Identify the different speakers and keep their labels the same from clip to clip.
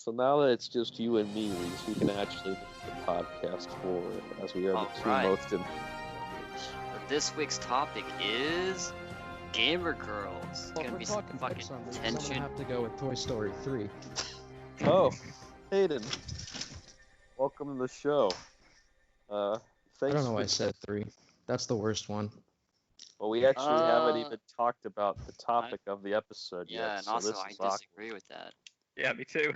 Speaker 1: So now that it's just you and me, Reese, we can actually make the podcast forward, as we are the two
Speaker 2: Alright.
Speaker 1: most in.
Speaker 2: But this week's topic is gamer girls. It's
Speaker 3: Well,
Speaker 2: gonna
Speaker 3: we're
Speaker 2: be some
Speaker 3: talking
Speaker 2: fucking
Speaker 3: Pixar movies. I'm
Speaker 2: tension.
Speaker 3: gonna have to go with Toy Story 3.
Speaker 1: Oh, Hayden, welcome to the show.
Speaker 3: I
Speaker 1: Thanks
Speaker 3: don't know why I
Speaker 1: for.
Speaker 3: said 3. That's the worst one.
Speaker 1: Well, we actually haven't
Speaker 2: Uh,
Speaker 1: even talked about the topic of the episode
Speaker 2: Yeah,
Speaker 1: yet,
Speaker 2: and
Speaker 1: so
Speaker 2: also
Speaker 1: this
Speaker 2: I
Speaker 1: is awkward.
Speaker 2: disagree with that.
Speaker 4: Yeah, me too.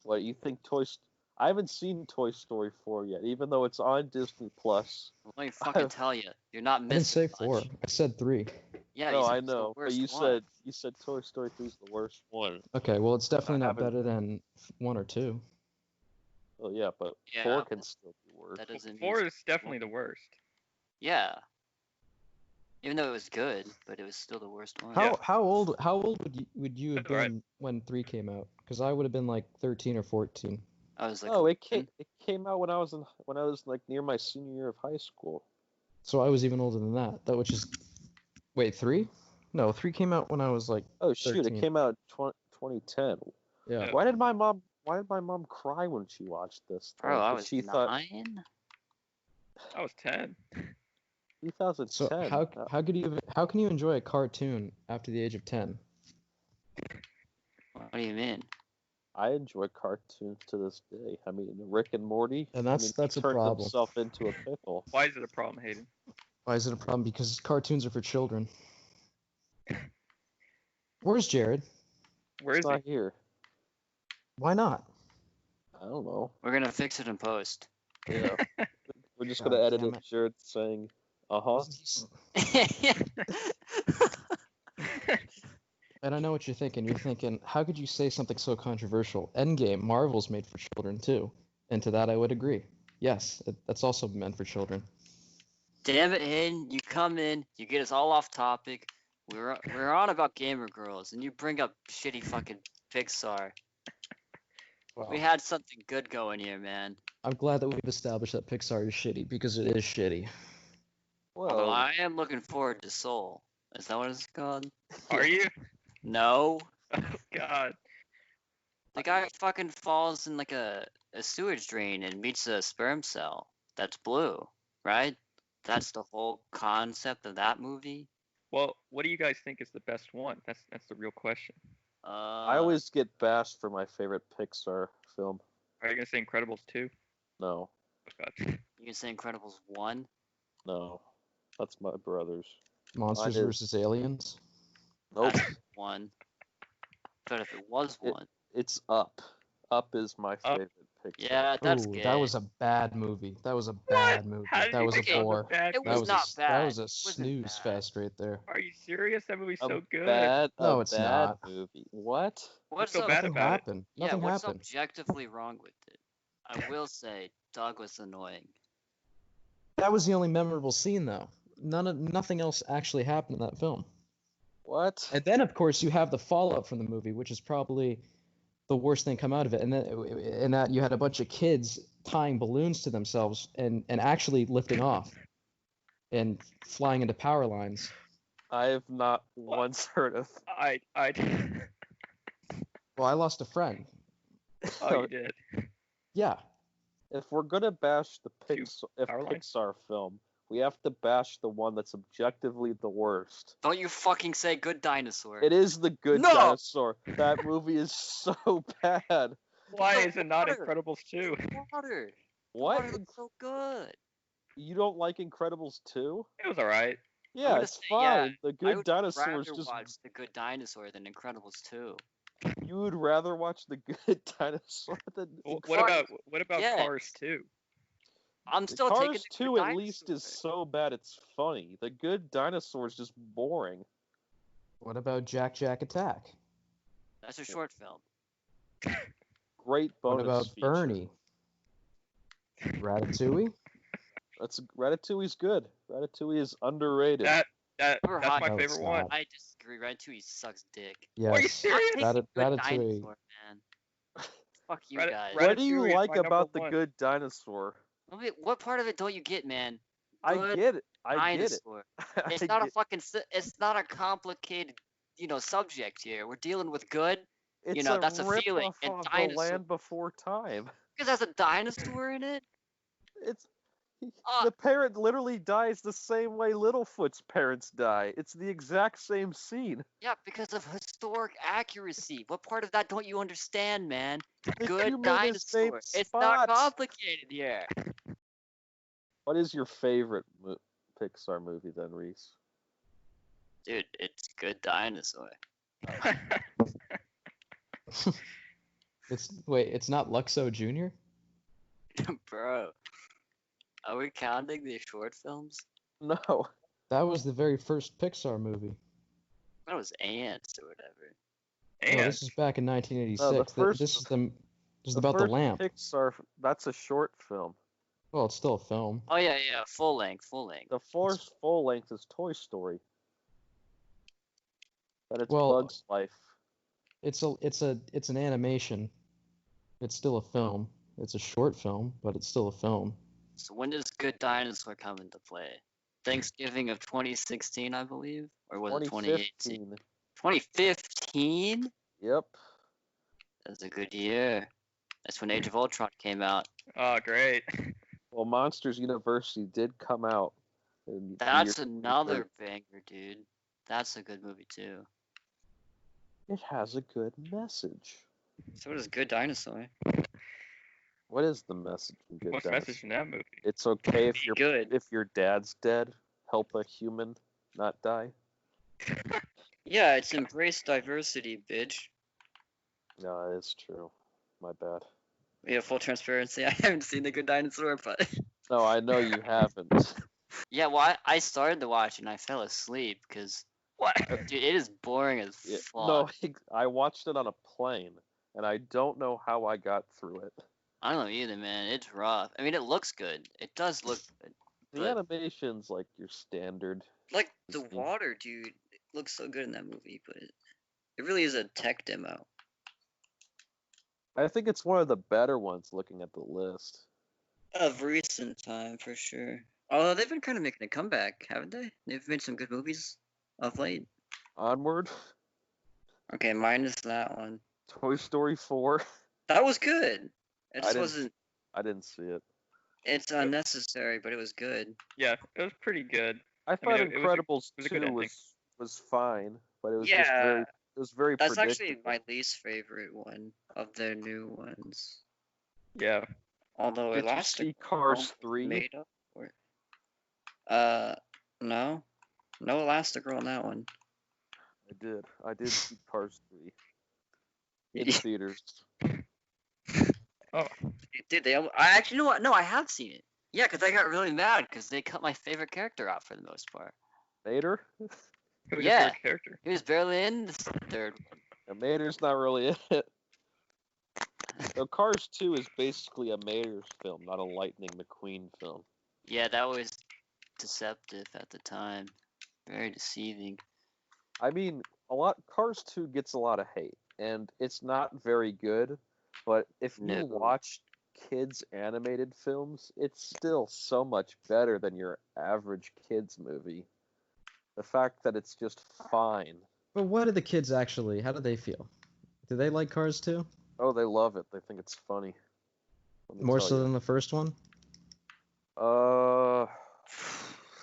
Speaker 1: What you think? I haven't seen Toy Story 4 yet, even though it's on Disney Plus.
Speaker 2: Let me fucking tell you, you're not
Speaker 3: I didn't
Speaker 2: missing
Speaker 3: say 4.
Speaker 2: much.
Speaker 3: I said 3.
Speaker 2: Yeah,
Speaker 1: No,
Speaker 2: you said
Speaker 1: I
Speaker 2: it's the
Speaker 1: know, but
Speaker 2: worst
Speaker 1: you
Speaker 2: one.
Speaker 1: said Toy Story 3 is the worst one.
Speaker 3: Okay, well, it's definitely not
Speaker 1: haven't-
Speaker 3: better than 1 or 2.
Speaker 1: Well, yeah, but
Speaker 2: Yeah,
Speaker 1: 4 can still be worse.
Speaker 2: that doesn't mean
Speaker 4: 4
Speaker 2: it's-
Speaker 4: is definitely the worst.
Speaker 2: Yeah. Even though it was good, but it was still the worst one.
Speaker 3: How old would you have
Speaker 4: That's right.
Speaker 3: been when 3 came out? Because I would have been like 13 or 14.
Speaker 2: I was like,
Speaker 1: No, it came out when I was like near my senior year of high school.
Speaker 3: So I was even older than that. That which is wait, 3? No, 3 came out when I was like
Speaker 1: Oh shoot,
Speaker 3: 13.
Speaker 1: it came out 2010.
Speaker 3: yeah.
Speaker 4: Yeah.
Speaker 1: Why did my mom cry when she watched this?
Speaker 2: bro, I
Speaker 1: Because
Speaker 2: was
Speaker 1: she thought
Speaker 2: 9.
Speaker 4: I was 10.
Speaker 1: 2010.
Speaker 3: So how can you enjoy a cartoon after the age of 10?
Speaker 2: What do you mean?
Speaker 1: I enjoy cartoons to this day. I mean, Rick and Morty.
Speaker 3: And that's
Speaker 1: he
Speaker 3: a
Speaker 1: turned
Speaker 3: problem.
Speaker 1: himself into a pickle.
Speaker 4: Why is it a problem, Hayden?
Speaker 3: Why is it a problem? Because cartoons are for children. Where's Jared?
Speaker 4: Where
Speaker 1: It's
Speaker 4: is he?
Speaker 1: not here.
Speaker 3: Why not?
Speaker 1: I don't know.
Speaker 2: We're gonna fix it in post.
Speaker 1: Yeah, we're just
Speaker 3: God
Speaker 1: gonna edit
Speaker 3: damn
Speaker 1: it.
Speaker 3: it.
Speaker 1: Jared saying, "Uh-huh."
Speaker 3: And I know what you're thinking. You're thinking, how could you say something so controversial? Endgame, Marvel's made for children too. And to that I would agree. Yes, that's also meant for children.
Speaker 2: Damn it, Hayden! You come in, you get us all off topic. We're on about gamer girls, and you bring up shitty fucking Pixar. We had something good going here, man.
Speaker 3: I'm glad that we've established that Pixar is shitty, because it is shitty.
Speaker 2: Although
Speaker 1: Well,
Speaker 2: I am looking forward to Soul. Is that what it's called?
Speaker 4: Are you?
Speaker 2: No.
Speaker 4: Oh, God.
Speaker 2: The guy fucking falls in like a sewage drain and meets a sperm cell that's blue, right? That's the whole concept of that movie.
Speaker 4: Well, what do you guys think is the best one? That's the real question.
Speaker 1: I always get bashed for my favorite Pixar film.
Speaker 4: Are you going to say Incredibles 2?
Speaker 1: No,
Speaker 4: Oh, God.
Speaker 2: You can say Incredibles 1.
Speaker 1: no, that's my brother's.
Speaker 3: Monsters
Speaker 1: is.
Speaker 3: vs. Aliens.
Speaker 1: Nope,
Speaker 2: That's 1. But if it was 1,
Speaker 1: it's Up. Up is my favorite Pixar.
Speaker 2: yeah, that's
Speaker 3: Ooh,
Speaker 2: good.
Speaker 3: that was a bad movie. That was a bad movie.
Speaker 4: How did
Speaker 3: That
Speaker 4: you
Speaker 3: was a
Speaker 4: think it
Speaker 3: bore.
Speaker 4: bad
Speaker 2: It
Speaker 3: That
Speaker 2: was
Speaker 3: was
Speaker 2: not
Speaker 3: a,
Speaker 2: bad.
Speaker 3: That was a
Speaker 2: It wasn't
Speaker 3: snooze
Speaker 2: bad.
Speaker 3: fest right there.
Speaker 4: Are you serious? That movie's so good.
Speaker 1: A
Speaker 3: No, it's
Speaker 1: bad
Speaker 3: not.
Speaker 1: movie. What?
Speaker 2: What's
Speaker 4: so
Speaker 2: so,
Speaker 4: bad
Speaker 3: Nothing
Speaker 4: about it?
Speaker 3: happened.
Speaker 2: yeah,
Speaker 3: Nothing
Speaker 2: what's
Speaker 3: happened.
Speaker 2: objectively wrong with it? I will say Doug was annoying.
Speaker 3: That was the only memorable scene, though. Nothing else actually happened in that film.
Speaker 1: What?
Speaker 3: And then, of course, you have the fallout from the movie, which is probably the worst thing come out of it. And that you had a bunch of kids tying balloons to themselves and actually lifting off and flying into power lines.
Speaker 1: I have not once heard of.
Speaker 4: I
Speaker 3: Well, I lost a friend.
Speaker 4: Oh, you did.
Speaker 3: Yeah.
Speaker 1: If we're gonna bash the
Speaker 4: Two power lines?
Speaker 1: Pixar film, we have to bash the one that's objectively the worst.
Speaker 2: Don't you fucking say Good Dinosaur.
Speaker 1: It is The Good
Speaker 2: No!
Speaker 1: Dinosaur. That movie is so bad.
Speaker 4: Why
Speaker 2: No,
Speaker 4: is it not
Speaker 2: water.
Speaker 4: Incredibles 2?
Speaker 2: Water.
Speaker 1: What?
Speaker 2: Water looks so good.
Speaker 1: You don't like Incredibles 2?
Speaker 4: It was alright.
Speaker 1: Yeah,
Speaker 2: gonna
Speaker 1: it's
Speaker 2: say, yeah,
Speaker 1: fine. The
Speaker 2: I
Speaker 1: Good
Speaker 2: would
Speaker 1: Dinosaur is
Speaker 2: rather
Speaker 1: just.
Speaker 2: watch The Good Dinosaur than Incredibles 2.
Speaker 1: You would rather watch The Good Dinosaur than.
Speaker 4: What about
Speaker 2: Yeah.
Speaker 4: Cars 2?
Speaker 2: I'm still taking
Speaker 1: Cars
Speaker 2: The
Speaker 1: 2
Speaker 2: Good
Speaker 1: at least is
Speaker 2: Dinosaur.
Speaker 1: so bad it's funny. The Good Dinosaur is just boring.
Speaker 3: What about Jack Attack?
Speaker 2: That's a short film.
Speaker 1: Great
Speaker 3: What
Speaker 1: bonus
Speaker 3: about
Speaker 1: feature.
Speaker 3: Bernie? Ratatouille?
Speaker 1: Ratatouille's good. Ratatouille is underrated.
Speaker 4: That's
Speaker 2: We're
Speaker 4: my
Speaker 2: hot.
Speaker 3: No, it's
Speaker 4: favorite one.
Speaker 3: not.
Speaker 2: I disagree. Ratatouille sucks dick.
Speaker 3: Yes.
Speaker 4: Are you serious?
Speaker 2: I'm taking Good
Speaker 3: Ratatouille.
Speaker 2: Dinosaur, man. Fuck you
Speaker 4: Rat-
Speaker 2: guys.
Speaker 4: Rat-
Speaker 1: What do you
Speaker 4: Ratatouille is
Speaker 1: like
Speaker 4: my number
Speaker 1: about The
Speaker 4: one.
Speaker 1: Good Dinosaur?
Speaker 2: What part of it don't you get, man?
Speaker 1: I
Speaker 2: Good
Speaker 1: get it. I get it.
Speaker 2: Dinosaur.
Speaker 1: I
Speaker 2: It's not a
Speaker 1: get-
Speaker 2: fucking. It's not a complicated, subject here. We're dealing with good
Speaker 1: It's
Speaker 2: know,
Speaker 1: a
Speaker 2: that's a feeling.
Speaker 1: rip-off
Speaker 2: And
Speaker 1: of The
Speaker 2: dinosaur,
Speaker 1: Land Before Time.
Speaker 2: because there's a dinosaur in it.
Speaker 1: It's
Speaker 2: Uh,
Speaker 1: the parent literally dies the same way Littlefoot's parents die. It's the exact same scene.
Speaker 2: yeah, because of historic accuracy. What part of that don't you understand, man?
Speaker 1: The
Speaker 2: Good
Speaker 1: humor in the same
Speaker 2: dinosaur. It's not
Speaker 1: spot.
Speaker 2: complicated here.
Speaker 1: What is your favorite Pixar movie then, Reese?
Speaker 2: Dude, it's Good Dinosaur.
Speaker 3: It's not Luxo Jr.?
Speaker 2: Bro, are we counting the short films?
Speaker 1: No.
Speaker 3: That was the very first Pixar movie.
Speaker 2: That was Ants or whatever.
Speaker 3: No,
Speaker 4: And
Speaker 3: this is back in 1986.
Speaker 1: No, the first-
Speaker 3: This is about the
Speaker 1: first
Speaker 3: lamp.
Speaker 1: Pixar, that's a short film.
Speaker 3: Well, it's still a film.
Speaker 2: Oh yeah, full length.
Speaker 1: The first full length is Toy Story. But it's
Speaker 3: Well,
Speaker 1: Bug's Life.
Speaker 3: It's an animation. It's still a film. It's a short film, but it's still a film.
Speaker 2: So when does Good Dinosaur come into play? Thanksgiving of 2016, I believe, or was it 2018? 2015.
Speaker 1: Yep.
Speaker 2: That's a good year. That's when Age of Ultron came out.
Speaker 4: oh, great.
Speaker 1: Well, Monsters University did come out. In the
Speaker 2: That's
Speaker 1: year
Speaker 2: another banger, dude. That's a good movie too.
Speaker 1: It has a good message.
Speaker 2: So does Good Dinosaur.
Speaker 1: What is the message in Good
Speaker 4: What's the
Speaker 1: Dinosaur?
Speaker 4: message in that movie?
Speaker 1: It's okay if
Speaker 2: Be good.
Speaker 1: if your dad's dead. Help a human not die.
Speaker 2: Yeah, it's embrace diversity, bitch.
Speaker 1: No, it's true. My bad.
Speaker 2: Yeah, full transparency. I haven't seen The Good Dinosaur, but
Speaker 1: No, I know you haven't.
Speaker 2: yeah, well, I started to watch and I fell asleep because
Speaker 4: What?
Speaker 2: dude, it is boring as
Speaker 1: Yeah,
Speaker 2: fuck.
Speaker 1: no, I watched it on a plane, and I don't know how I got through it.
Speaker 2: I don't know either, man. It's rough. I mean, it looks good. It does look good.
Speaker 1: The
Speaker 2: But-
Speaker 1: animation's like your standard.
Speaker 2: Like the
Speaker 1: Disney.
Speaker 2: water, dude, it looks so good in that movie, but it really is a tech demo.
Speaker 1: I think it's one of the better ones looking at the list.
Speaker 2: Of recent time, for sure. Although they've been kind of making a comeback, haven't they? They've made some good movies of late.
Speaker 1: Onward,
Speaker 2: Okay, minus that one.
Speaker 1: Toy Story 4.
Speaker 2: That was good. It
Speaker 1: I
Speaker 2: just
Speaker 1: didn't-
Speaker 2: wasn't.
Speaker 1: I didn't see it.
Speaker 2: It's unnecessary, but it was good.
Speaker 4: Yeah, it was pretty good.
Speaker 1: I thought
Speaker 4: it was a-
Speaker 1: Incredibles
Speaker 4: it was a good
Speaker 1: 2
Speaker 4: ending.
Speaker 1: was fine, but it was
Speaker 2: Yeah,
Speaker 1: just very
Speaker 2: That's actually
Speaker 1: predictable.
Speaker 2: my least favorite one of their new ones.
Speaker 4: Yeah.
Speaker 2: Although
Speaker 1: Did you
Speaker 2: Elastic
Speaker 1: see Cars 3?
Speaker 2: made up for it. No. No Elastigirl on that one.
Speaker 1: I did. I did see Cars 3 in theaters.
Speaker 4: Oh,
Speaker 2: Did they? I actually know what? No, I have seen it. Yeah, because I got really mad because they cut my favorite character out for the most part.
Speaker 1: Mater?
Speaker 4: who was
Speaker 2: Yeah.
Speaker 4: your favorite character?
Speaker 2: He was barely in the third one.
Speaker 1: Yeah, Mater's not really in it. So Cars 2 is basically a Mater's film, not a Lightning McQueen film.
Speaker 2: Yeah, that was deceptive at the time. Very deceiving.
Speaker 1: I mean, Cars 2 gets a lot of hate, and it's not very good. But if you
Speaker 2: No.
Speaker 1: watch kids animated films, it's still so much better than your average kids movie. The fact that it's just fine.
Speaker 3: But what did the kids actually? How did they feel? Do they like Cars too?
Speaker 1: Oh, they love it. They think it's funny. Let me
Speaker 3: More
Speaker 1: tell
Speaker 3: so
Speaker 1: you.
Speaker 3: than the first one?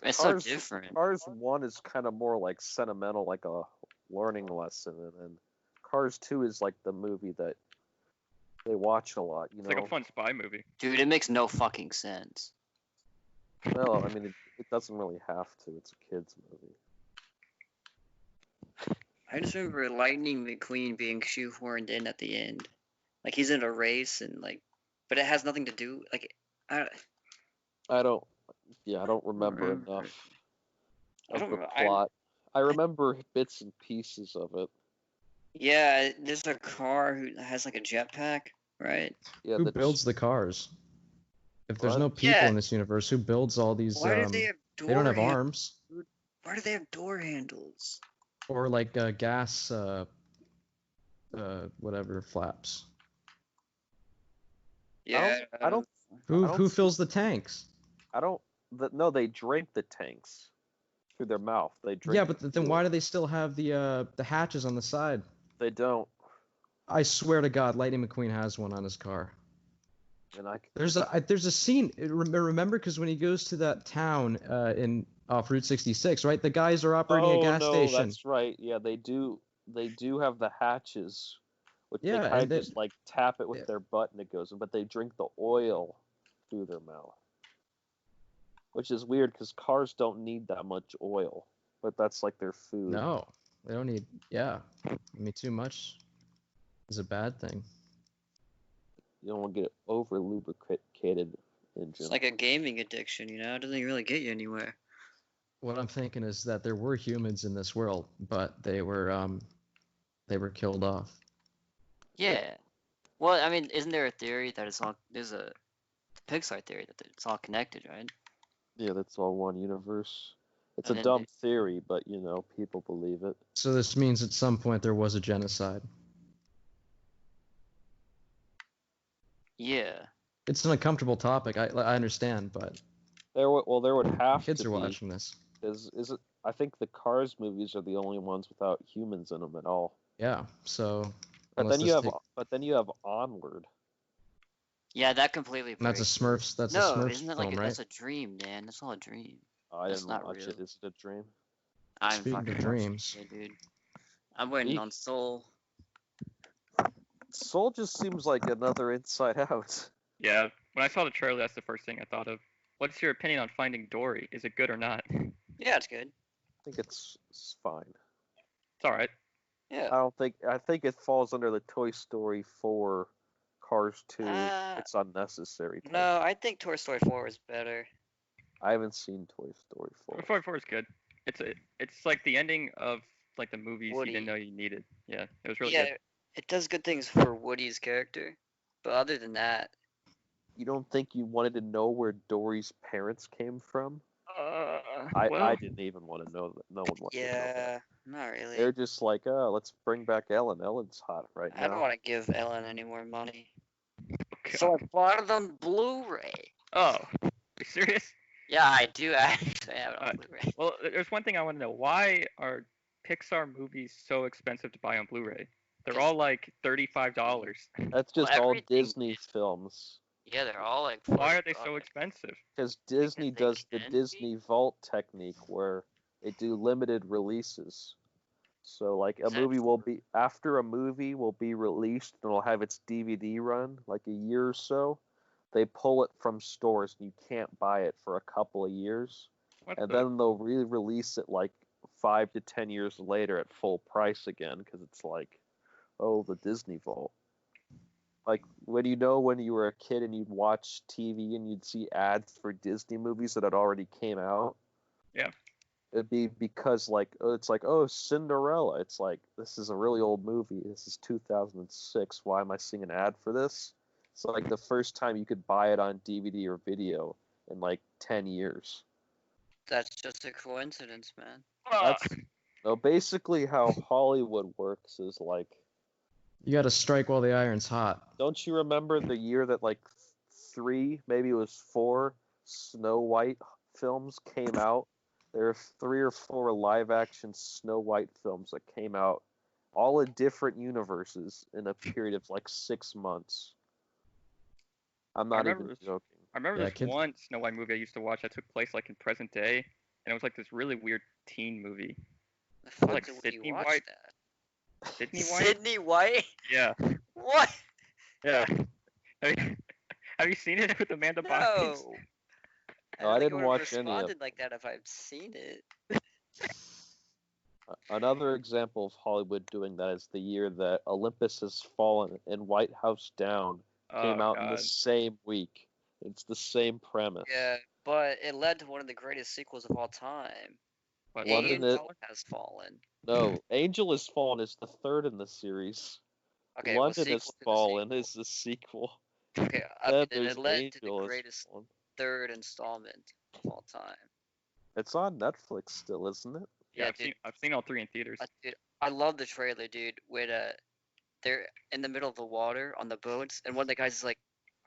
Speaker 2: It's so
Speaker 1: Cars-
Speaker 2: different.
Speaker 1: Cars 1 is kind of more like sentimental, like a learning lesson, and then Cars 2 is like the movie that they watch a lot, you
Speaker 4: It's
Speaker 1: know.
Speaker 4: like a fun spy movie.
Speaker 2: Dude, it makes no fucking sense.
Speaker 1: Well, I mean, it doesn't really have to. It's a kids movie.
Speaker 2: I just remember Lightning McQueen being shoehorned in at the end. Like he's in a race and like, but it has nothing to do. Like, I
Speaker 1: I don't remember
Speaker 2: remember.
Speaker 1: enough
Speaker 2: I
Speaker 1: of
Speaker 2: don't
Speaker 1: the
Speaker 2: remember-
Speaker 1: plot. I remember bits and pieces of it.
Speaker 2: Yeah, there's a car who has like a jetpack, right?
Speaker 1: Yeah,
Speaker 3: Who
Speaker 1: the
Speaker 3: builds the cars? If there's
Speaker 1: What?
Speaker 3: no people
Speaker 2: Yeah.
Speaker 3: in this universe, who builds all these?
Speaker 2: Why do they have door
Speaker 3: They don't have
Speaker 2: han-
Speaker 3: arms
Speaker 2: Why do they have door handles?
Speaker 3: or like gas, whatever flaps.
Speaker 2: Yeah,
Speaker 1: I don't
Speaker 3: Who
Speaker 1: don't
Speaker 3: who
Speaker 1: see-
Speaker 3: fills the tanks?
Speaker 1: No, they drink the tanks through their mouth. They drink.
Speaker 3: Yeah,
Speaker 1: the
Speaker 3: but then
Speaker 1: fuel.
Speaker 3: why do they still have the hatches on the side?
Speaker 1: They don't?
Speaker 3: I swear to God, Lightning McQueen has one on his car.
Speaker 1: And
Speaker 3: There's a scene. Remember, because when he goes to that town in off Route 66, right? The guys are operating a gas station.
Speaker 1: That's right. Yeah, they do. They do have the hatches, which they
Speaker 3: Yeah,
Speaker 1: kind
Speaker 3: and
Speaker 1: of just like tap it with
Speaker 3: yeah.
Speaker 1: their butt and it goes in. But they drink the oil through their mouth, which is weird because cars don't need that much oil, but that's like their food.
Speaker 3: No, they don't need. Yeah, I mean, too much is a bad thing.
Speaker 1: You don't want to get over lubricated engine.
Speaker 2: It's like a gaming addiction, you know? It doesn't really get you anywhere.
Speaker 3: What I'm thinking is that there were humans in this world, but they were killed off.
Speaker 2: Yeah. Well, I mean, isn't there a theory that it's all there's a Pixar theory that it's all connected, right?
Speaker 1: Yeah, that's all one universe. It's
Speaker 2: And
Speaker 1: a
Speaker 2: then
Speaker 1: dumb theory, but you know, people believe it.
Speaker 3: So this means at some point there was a genocide.
Speaker 2: Yeah.
Speaker 3: It's an uncomfortable topic. I understand, but
Speaker 1: There would have
Speaker 3: kids
Speaker 1: to
Speaker 3: are
Speaker 1: be.
Speaker 3: watching this.
Speaker 1: Is it? I think the Cars movies are the only ones without humans in them at all.
Speaker 3: Yeah. So.
Speaker 1: But
Speaker 3: unless
Speaker 1: then you have Onward.
Speaker 2: Yeah, that completely
Speaker 3: And that's a
Speaker 2: breaks.
Speaker 3: Smurfs. That's
Speaker 2: No,
Speaker 3: a Smurfs
Speaker 2: isn't it
Speaker 3: film,
Speaker 2: like
Speaker 3: right?
Speaker 2: that's a dream, man? That's all a dream.
Speaker 1: I
Speaker 2: That's
Speaker 1: didn't
Speaker 2: not
Speaker 1: watch
Speaker 2: real.
Speaker 1: it. Is it a dream?
Speaker 2: I'm
Speaker 3: Speaking of
Speaker 2: fucking watching
Speaker 3: dreams.
Speaker 2: it, dude. I'm waiting on Soul.
Speaker 1: Soul just seems like another Inside Out.
Speaker 4: Yeah, when I saw the trailer, that's the first thing I thought of. What's your opinion on Finding Dory? Is it good or not? It's
Speaker 2: Yeah, it's good.
Speaker 1: I think it's fine.
Speaker 4: all right.
Speaker 2: Yeah.
Speaker 1: I think it falls under the Toy Story 4, Cars 2. It's unnecessary.
Speaker 2: No, I think Toy Story 4 is better.
Speaker 1: I haven't seen Toy Story 4.
Speaker 4: Toy Story 4 is good. It's like the ending of like the movies
Speaker 2: Woody.
Speaker 4: you didn't know you needed. Yeah, it was really
Speaker 2: Yeah,
Speaker 4: good.
Speaker 2: it does good things for Woody's character, but other than that,
Speaker 1: You don't think you wanted to know where Dory's parents came from?
Speaker 4: Well,
Speaker 1: I didn't even want to know that. No one wanted to know that.
Speaker 2: yeah, not really.
Speaker 1: They're just like, oh, let's bring back Ellen. Ellen's hot right now.
Speaker 2: I don't want to give Ellen any more money.
Speaker 4: okay.
Speaker 2: So I bought it on Blu-ray.
Speaker 4: Oh, are you serious?
Speaker 2: Yeah, I do actually have it on
Speaker 4: Alright.
Speaker 2: Blu-ray.
Speaker 4: Well, there's one thing I want to know. Why are Pixar movies so expensive to buy on Blu-ray? They're all like $35.
Speaker 1: That's just
Speaker 2: Well,
Speaker 1: all
Speaker 2: everything
Speaker 1: Disney
Speaker 2: is-
Speaker 1: films.
Speaker 2: Yeah, they're all like.
Speaker 4: Why are they
Speaker 2: $40.
Speaker 4: so expensive?
Speaker 1: Because Disney
Speaker 2: they
Speaker 1: does the
Speaker 2: can be.
Speaker 1: Disney Vault technique where they do limited releases. So like a
Speaker 2: Is that
Speaker 1: movie will be after a movie will be released and it'll have its DVD run like a year or so. They pull it from stores and you can't buy it for a couple of years.
Speaker 4: What
Speaker 1: And
Speaker 4: the?
Speaker 1: then they'll re-release it like 5 to 10 years later at full price again because it's like, oh, the Disney Vault. Like when you were a kid and you'd watch TV and you'd see ads for Disney movies that had already came out.
Speaker 4: Yeah.
Speaker 1: It'd be because like it's like, oh, Cinderella. It's like, this is a really old movie. This is 2006. Why am I seeing an ad for this? It's like the first time you could buy it on DVD or video in like 10 years.
Speaker 2: That's just a coincidence, man.
Speaker 1: That's no, basically how Hollywood works is like,
Speaker 3: You got to strike while the iron's hot.
Speaker 1: don't you remember the year that like 3, maybe it was 4 Snow White films came out? There are 3 or 4 live action Snow White films that came out all in different universes in a period of like 6 months. I'm not even joking.
Speaker 4: I remember
Speaker 3: Yeah,
Speaker 4: this
Speaker 3: kids-
Speaker 4: one Snow White movie I used to watch that took place like in present day, and it was like this really weird teen movie.
Speaker 2: The fuck
Speaker 4: like
Speaker 2: did we
Speaker 4: Sydney
Speaker 2: watch
Speaker 4: White?
Speaker 2: that?
Speaker 4: Sydney White?
Speaker 2: Sydney White?
Speaker 4: Yeah.
Speaker 2: What?
Speaker 4: Yeah. Have you seen it with Amanda
Speaker 2: No.
Speaker 4: Bynes?
Speaker 1: No, I
Speaker 2: don't think
Speaker 1: didn't
Speaker 2: would've
Speaker 1: watch any of
Speaker 2: responded like that if I'd seen it.
Speaker 1: Another example of Hollywood doing that is the year that Olympus Has Fallen and White House Down came out in the
Speaker 4: God.
Speaker 1: same week. It's the same premise.
Speaker 2: Yeah, but it led to one of the greatest sequels of all time.
Speaker 4: What,
Speaker 1: London
Speaker 2: Angel
Speaker 1: it-
Speaker 2: Has Fallen.
Speaker 1: No, Angel Has Fallen is the third in the series.
Speaker 2: Okay, well,
Speaker 1: London Has
Speaker 2: sequel to the
Speaker 1: Fallen
Speaker 2: sequel.
Speaker 1: is the sequel.
Speaker 2: Okay,
Speaker 1: Then
Speaker 2: and
Speaker 1: there's
Speaker 2: it led to the
Speaker 1: Angel Has
Speaker 2: greatest
Speaker 1: Fallen.
Speaker 2: third installment of all time.
Speaker 1: It's on Netflix still, isn't it?
Speaker 4: Yeah,
Speaker 2: dude,
Speaker 4: I've seen all 3 in theaters.
Speaker 2: dude, I love the trailer, dude. When they're in the middle of the water on the boats, and one of the guys is like,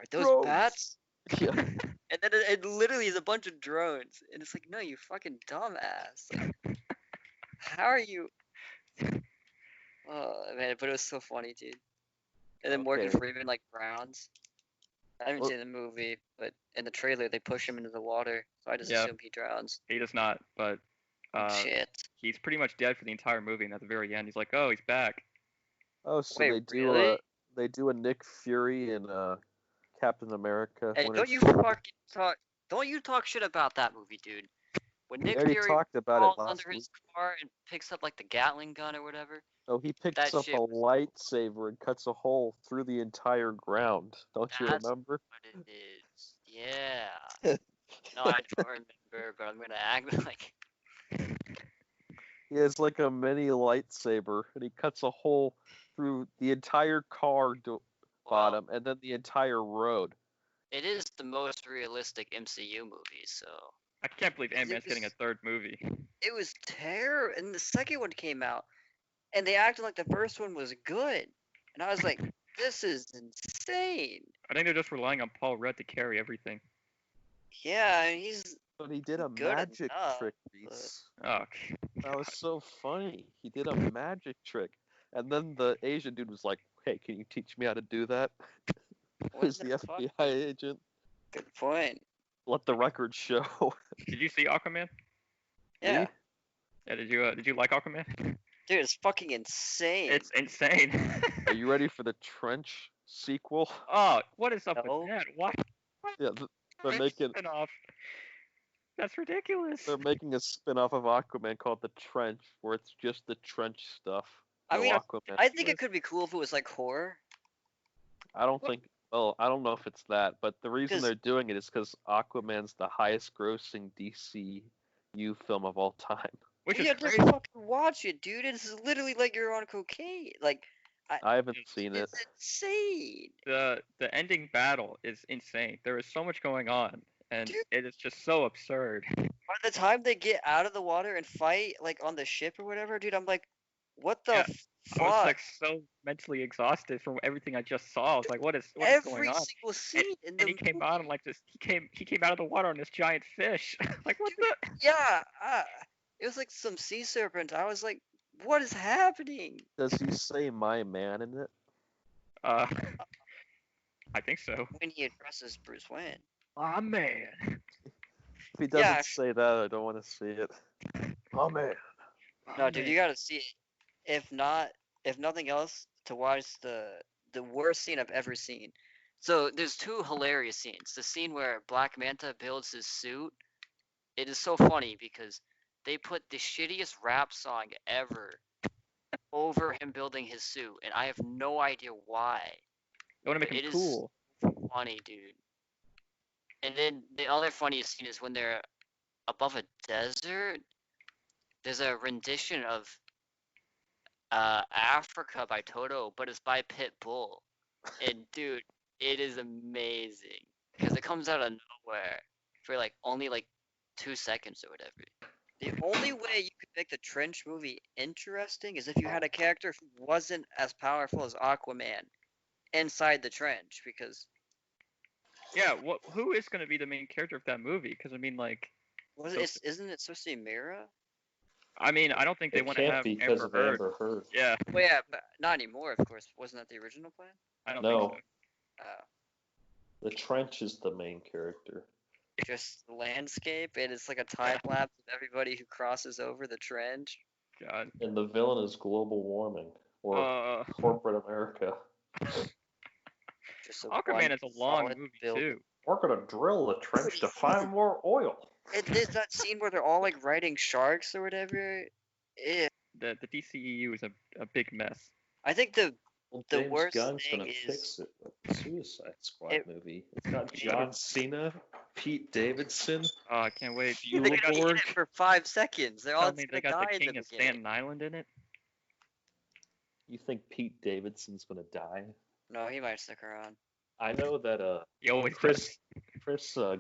Speaker 2: "Are those
Speaker 1: Drones."
Speaker 2: bats?"
Speaker 1: Yeah.
Speaker 2: And then it literally is a bunch of drones, and it's like, no, you fucking dumbass. Like, how are you? Oh man, but it was so funny, dude. And then Morgan
Speaker 1: Okay.
Speaker 2: Freeman like drowns. I haven't
Speaker 1: Well-
Speaker 2: seen the movie, but in the trailer they push him into the water, so I just
Speaker 4: Yeah.
Speaker 2: assume he drowns.
Speaker 4: He does not, but
Speaker 2: Shit.
Speaker 4: he's pretty much dead for the entire movie, and at the very end, he's like, "Oh, he's back."
Speaker 1: Oh, so
Speaker 2: Wait, really?
Speaker 1: they do a Nick Fury and Captain America.
Speaker 2: Hey,
Speaker 1: Winter
Speaker 2: don't you
Speaker 1: Soldier.
Speaker 2: fucking talk! Don't you talk shit about that movie, dude. When
Speaker 1: We
Speaker 2: Nick
Speaker 1: already
Speaker 2: Fury
Speaker 1: talked about
Speaker 2: falls
Speaker 1: it last
Speaker 2: under
Speaker 1: week.
Speaker 2: his car and picks up like the Gatling gun or whatever.
Speaker 1: Oh, he picks
Speaker 2: that
Speaker 1: up
Speaker 2: shit
Speaker 1: a
Speaker 2: was-
Speaker 1: lightsaber and cuts a hole through the entire ground. Don't you
Speaker 2: That's
Speaker 1: remember?
Speaker 2: what it is. Yeah. No, I don't remember, but I'm gonna act like.
Speaker 1: He has like a mini lightsaber, and he cuts a hole through the entire car bottom and then the entire road.
Speaker 2: It is the most realistic MCU movie, so
Speaker 4: I can't believe Ant-Man's getting a
Speaker 2: was-
Speaker 4: third movie.
Speaker 2: it was terrible. And the second one came out, and they acted like the first one was good, and I was like, this is insane.
Speaker 4: I think they're just relying on Paul Rudd to carry everything.
Speaker 2: Yeah, he's
Speaker 1: But he did a
Speaker 2: Good
Speaker 1: magic
Speaker 2: enough,
Speaker 1: trick,
Speaker 2: but-
Speaker 1: Reese.
Speaker 4: Oh,
Speaker 1: That was so funny. He did a magic trick. And then the Asian dude was like, hey, can you teach me how to do that? Who's
Speaker 2: Wasn't
Speaker 1: the
Speaker 2: it
Speaker 1: FBI
Speaker 2: funny?
Speaker 1: agent?
Speaker 2: Good point.
Speaker 1: Let the record show.
Speaker 4: did you see Aquaman?
Speaker 2: Yeah,
Speaker 1: Me?
Speaker 4: Yeah, did you like Aquaman?
Speaker 2: dude, it's fucking insane.
Speaker 4: It's insane.
Speaker 1: Are you ready for the Trench sequel?
Speaker 4: Oh, what is up
Speaker 2: No.
Speaker 4: with that? Why?
Speaker 1: Yeah, they're making
Speaker 4: Spin-off? That's ridiculous.
Speaker 1: they're making a spin-off of Aquaman called The Trench, where it's just the trench stuff.
Speaker 2: I
Speaker 1: No
Speaker 2: mean,
Speaker 1: Aquaman.
Speaker 2: I think it could be cool if it was like horror.
Speaker 1: I don't think. Well, I don't know if it's that, but the reason
Speaker 2: 'Cause-
Speaker 1: they're doing it is because Aquaman's the highest-grossing DCU film of all time.
Speaker 4: Which
Speaker 2: You
Speaker 4: is
Speaker 2: have to
Speaker 4: crazy.
Speaker 2: fucking watch it, dude. It's literally like you're on cocaine. Like,
Speaker 1: I haven't seen it.
Speaker 2: it's insane.
Speaker 4: The ending battle is insane. There is so much going on, and
Speaker 2: Dude.
Speaker 4: it is just so absurd.
Speaker 2: By the time they get out of the water and fight, like on the ship or whatever, dude, I'm like, what the
Speaker 4: Yeah,
Speaker 2: fuck?
Speaker 4: I was like so mentally exhausted from everything I just saw. I was like, what is going
Speaker 2: Every
Speaker 4: on?
Speaker 2: single scene in the
Speaker 4: And he came
Speaker 2: movie.
Speaker 4: out and like this. He came out of the water on this giant fish. Like what the?
Speaker 2: Yeah, it was like some sea serpent. I was like, what is happening?
Speaker 1: Does he say "my man" in it?
Speaker 4: Uh, I think so.
Speaker 2: When he addresses Bruce Wayne.
Speaker 4: Ah man.
Speaker 1: If he doesn't
Speaker 2: Yeah.
Speaker 1: say that, I don't want to see it. Oh man.
Speaker 2: No, dude, you gotta see it. If nothing else, to watch the worst scene I've ever seen. So there's two hilarious scenes. The scene where Black Manta builds his suit. It is so funny because they put the shittiest rap song ever over him building his suit, and I have no idea why.
Speaker 4: They want to make
Speaker 2: It
Speaker 4: him
Speaker 2: is-
Speaker 4: cool.
Speaker 2: Funny, dude. And then the other funniest scene is when they're above a desert. There's a rendition of Africa by Toto, but it's by Pitbull. And dude, it is amazing because it comes out of nowhere for like only like 2 seconds or whatever. The only way you could make the Trench movie interesting is if you had a character who wasn't as powerful as Aquaman inside the trench, because
Speaker 4: Yeah. Who is going to be the main character of that movie? Because I mean, like,
Speaker 2: was
Speaker 4: So-
Speaker 2: it, isn't it supposed to be Mira?
Speaker 4: I mean, I don't think they
Speaker 5: It
Speaker 4: want to
Speaker 5: can't
Speaker 4: have
Speaker 5: be because
Speaker 4: Amber
Speaker 5: of
Speaker 4: Heard.
Speaker 5: Amber Heard.
Speaker 4: Yeah,
Speaker 2: Well, yeah, but not anymore, of course. Wasn't that the original plan?
Speaker 4: I don't
Speaker 5: No.
Speaker 4: think so.
Speaker 5: The Trench is the main character.
Speaker 2: Just the landscape, and it's like a time lapse of everybody who crosses over the trench.
Speaker 4: God.
Speaker 5: And the villain is global warming or corporate America.
Speaker 2: Just a
Speaker 4: Aquaman
Speaker 2: one
Speaker 4: is a long
Speaker 2: solid
Speaker 4: movie
Speaker 2: build.
Speaker 4: too.
Speaker 5: We're gonna drill the trench to find more oil.
Speaker 2: And there's that scene where they're all like riding sharks or whatever. Yeah.
Speaker 4: The DCEU is a big mess.
Speaker 2: I think the
Speaker 5: Well,
Speaker 2: The
Speaker 5: James
Speaker 2: worst
Speaker 5: Gunn's
Speaker 2: thing
Speaker 5: gonna
Speaker 2: is-
Speaker 5: fix it with the Suicide Squad
Speaker 2: It-
Speaker 5: movie. It's got John Cena, Pete Davidson.
Speaker 4: Oh, I can't wait.
Speaker 2: they got in it
Speaker 5: Fuelborg.
Speaker 2: for 5 seconds. They're all
Speaker 4: Tell me
Speaker 2: gonna
Speaker 4: they got
Speaker 2: die
Speaker 4: the
Speaker 2: in
Speaker 4: King
Speaker 2: the
Speaker 4: of
Speaker 2: beginning.
Speaker 4: Staten Island in it.
Speaker 1: You think Pete Davidson's gonna die?
Speaker 2: No, he might stick around.
Speaker 5: I know that
Speaker 4: He always
Speaker 5: Chris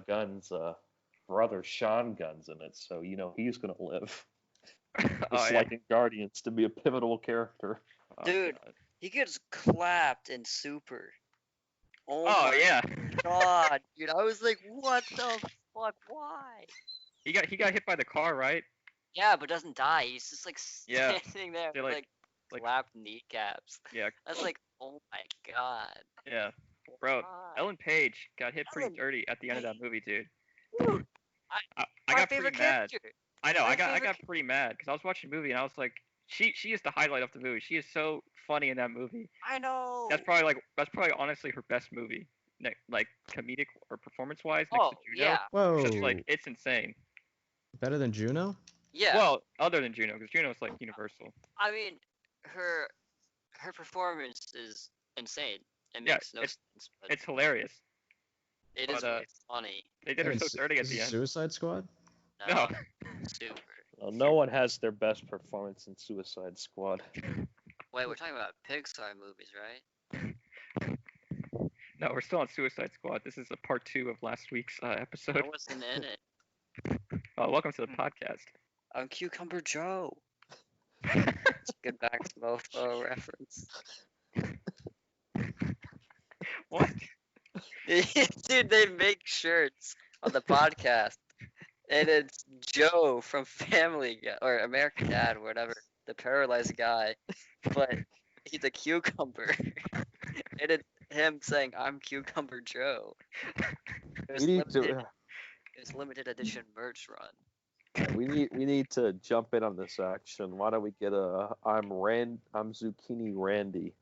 Speaker 5: Gunn's brother Sean Gunn's in it, so you know he's gonna live.
Speaker 4: does. Oh,
Speaker 1: Just
Speaker 4: yeah.
Speaker 1: like in Guardians, to be a pivotal character.
Speaker 4: Oh,
Speaker 2: Dude.
Speaker 4: God.
Speaker 2: He gets clapped in Super. Oh,
Speaker 4: Oh
Speaker 2: my
Speaker 4: yeah.
Speaker 2: god, dude! I was like, what the fuck? Why?
Speaker 4: He got hit by the car, right?
Speaker 2: Yeah, but doesn't die. He's just like
Speaker 4: Yeah.
Speaker 2: standing there
Speaker 4: They're
Speaker 2: with
Speaker 4: like-
Speaker 2: like clapped kneecaps.
Speaker 4: Yeah.
Speaker 2: That's like Oh my god.
Speaker 4: Yeah, bro.
Speaker 2: God.
Speaker 4: Ellen Page got hit pretty
Speaker 2: Ellen
Speaker 4: dirty at the end of that movie, dude.
Speaker 2: Dude,
Speaker 4: I
Speaker 2: my
Speaker 4: got
Speaker 2: favorite
Speaker 4: pretty mad.
Speaker 2: character.
Speaker 4: I know.
Speaker 2: My
Speaker 4: I got
Speaker 2: favorite
Speaker 4: pretty mad because I was watching the movie and I was like, she is the highlight of the movie. She is so funny in that movie.
Speaker 2: I know.
Speaker 4: That's probably honestly her best movie, like comedic or performance wise, next
Speaker 2: Oh,
Speaker 4: to Juno.
Speaker 2: yeah.
Speaker 3: Whoa.
Speaker 4: Just like it's insane.
Speaker 3: Better than Juno?
Speaker 2: Yeah.
Speaker 4: Well, other than Juno, because Juno's like universal.
Speaker 2: I mean, her performance is insane. It
Speaker 4: Yeah,
Speaker 2: makes no sense, but
Speaker 4: It's hilarious.
Speaker 2: it is
Speaker 4: but,
Speaker 2: really funny.
Speaker 4: They did her so dirty at
Speaker 3: Is
Speaker 4: the
Speaker 3: it
Speaker 4: end.
Speaker 3: Suicide Squad?
Speaker 4: No.
Speaker 2: Super.
Speaker 5: Well, no one has their best performance in Suicide Squad.
Speaker 2: Wait, we're talking about Pixar movies, right?
Speaker 4: No, we're still on Suicide Squad. This is a part 2 of last week's episode.
Speaker 2: I wasn't in it.
Speaker 4: Welcome to the podcast.
Speaker 2: I'm Cucumber Joe. It's a good back to mofo reference.
Speaker 4: What?
Speaker 2: Dude, they make shirts on the podcast. And it's Joe from Family Guy, or American Dad, or whatever, the paralyzed guy. But he's a cucumber. And it's him saying, I'm Cucumber Joe. It was
Speaker 1: We need
Speaker 2: limited,
Speaker 1: to.
Speaker 2: it's limited edition merch run.
Speaker 1: We need to jump in on this action. Why don't we get I'm Zucchini Randy.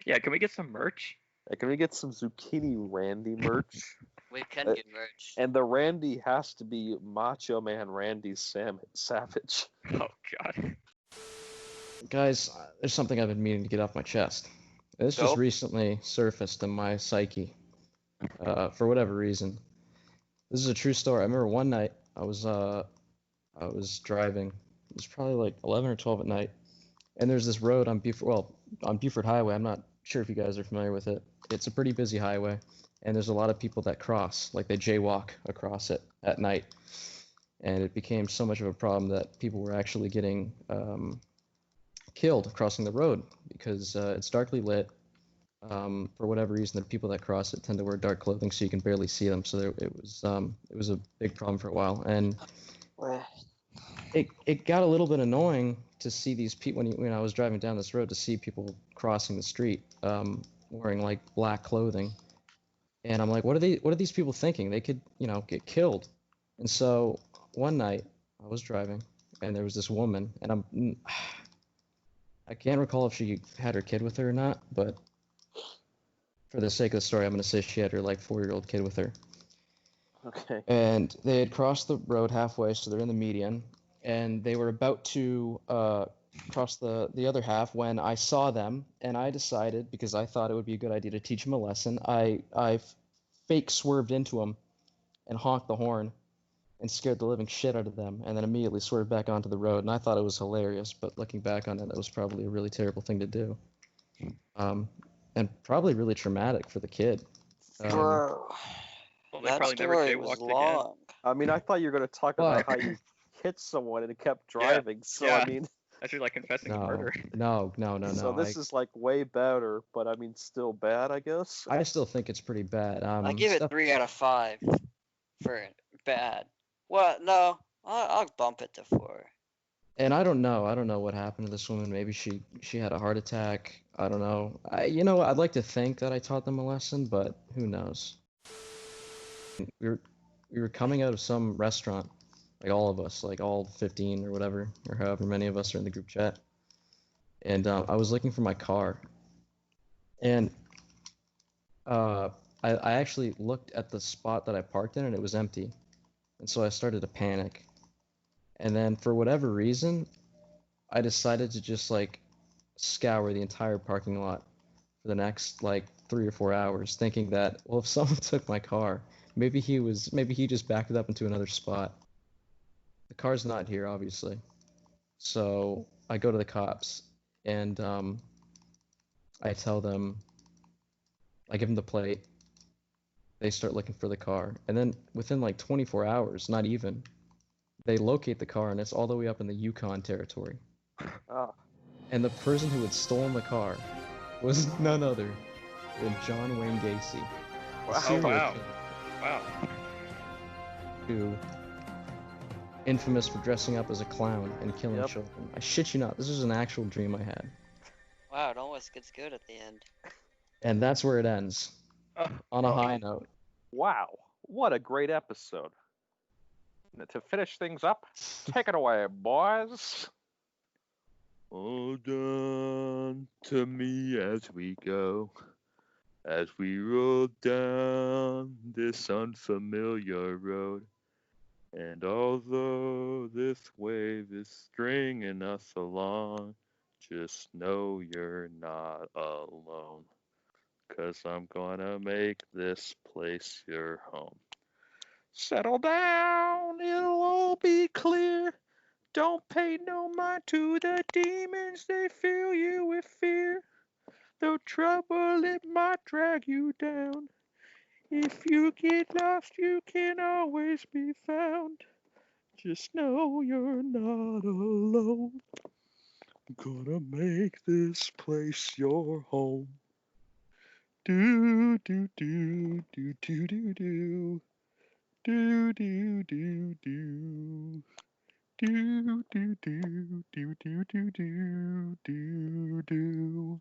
Speaker 4: Yeah, can we get some merch?
Speaker 1: Can we get some Zucchini Randy merch?
Speaker 2: We can get merch.
Speaker 1: And the Randy has to be Macho Man Randy Savage.
Speaker 4: Oh, God.
Speaker 3: Guys, there's something I've been meaning to get off my chest. This just
Speaker 2: Go.
Speaker 3: recently surfaced in my psyche, for whatever reason. This is a true story. I remember one night I was driving. It was probably like 11 or 12 at night, and there's this road on Buford Highway. I'm not sure if you guys are familiar with it. It's a pretty busy highway, and there's a lot of people that cross, like they jaywalk across it at night, and it became so much of a problem that people were actually getting killed crossing the road because it's darkly lit. For whatever reason, the people that cross it tend to wear dark clothing, so you can barely see them. So it was a big problem for a while, and it got a little bit annoying to see these people when I was driving down this road to see people crossing the street wearing like black clothing, and I'm like, what are these people thinking? They could get killed. And so one night I was driving, and there was this woman, and I can't recall if she had her kid with her or not, but for the sake of the story, I'm going to say she had her like 4-year-old kid with her.
Speaker 1: Okay.
Speaker 3: And they had crossed the road halfway, so they're in the median, and they were about to cross the other half when I saw them, and I decided, because I thought it would be a good idea to teach them a lesson, I fake swerved into them and honked the horn and scared the living shit out of them, and then immediately swerved back onto the road. And I thought it was hilarious, but looking back on it, that was probably a really terrible thing to do. And probably really traumatic for the kid.
Speaker 2: Bro,
Speaker 4: Well, they
Speaker 2: that
Speaker 4: probably never
Speaker 2: story was
Speaker 4: jaywalked again.
Speaker 2: long.
Speaker 1: I mean, I thought you were going to talk about how you hit someone and kept driving. So
Speaker 4: yeah.
Speaker 1: I mean,
Speaker 4: Actually, like confessing to murder.
Speaker 3: No.
Speaker 1: so this is like way better, but I mean, still bad, I guess.
Speaker 3: I still think it's pretty bad.
Speaker 2: I give it
Speaker 3: stuff-
Speaker 2: 3 out of 5 for bad. Well, no, I'll bump it to 4.
Speaker 3: And I don't know what happened to this woman. Maybe she had a heart attack. I don't know. I'd like to think that I taught them a lesson, but who knows? We were coming out of some restaurant, like all of us, like all 15 or whatever, or however many of us are in the group chat. And I was looking for my car, and I actually looked at the spot that I parked in, and it was empty, and so I started to panic. And then for whatever reason, I decided to just like scour the entire parking lot for the next like 3 or 4 hours, thinking that, well, if someone took my car, maybe he just backed it up into another spot. The car's not here, obviously. So I go to the cops, and I tell them, I give them the plate. They start looking for the car, and then within like 24 hours, not even, they locate the car, and it's all the way up in the Yukon territory.
Speaker 1: Ah.
Speaker 3: And the person who had stolen the car was none other than John Wayne Gacy.
Speaker 1: Wow.
Speaker 3: a serial
Speaker 4: Wow.
Speaker 3: killer
Speaker 4: Wow.
Speaker 3: Who infamous for dressing up as a clown and killing
Speaker 1: Yep.
Speaker 3: children. I shit you not. This is an actual dream I had.
Speaker 2: Wow, it almost gets good at the end.
Speaker 3: And that's where it ends. On a high note.
Speaker 1: Wow, what a great episode. To finish things up, take it away, boys. Hold on to me as we go, as we roll down this unfamiliar road. And although this wave is stringing us along, just know you're not alone. 'Cause I'm gonna make this place your home. Settle down, it'll all be clear. Don't pay no mind to the demons, they fill you with fear. Though trouble, it might drag you down. If you get lost, you can always be found. Just know you're not alone. I'm gonna make this place your home. Do do do do do do do. Do do do do. Do do do do do do do do do.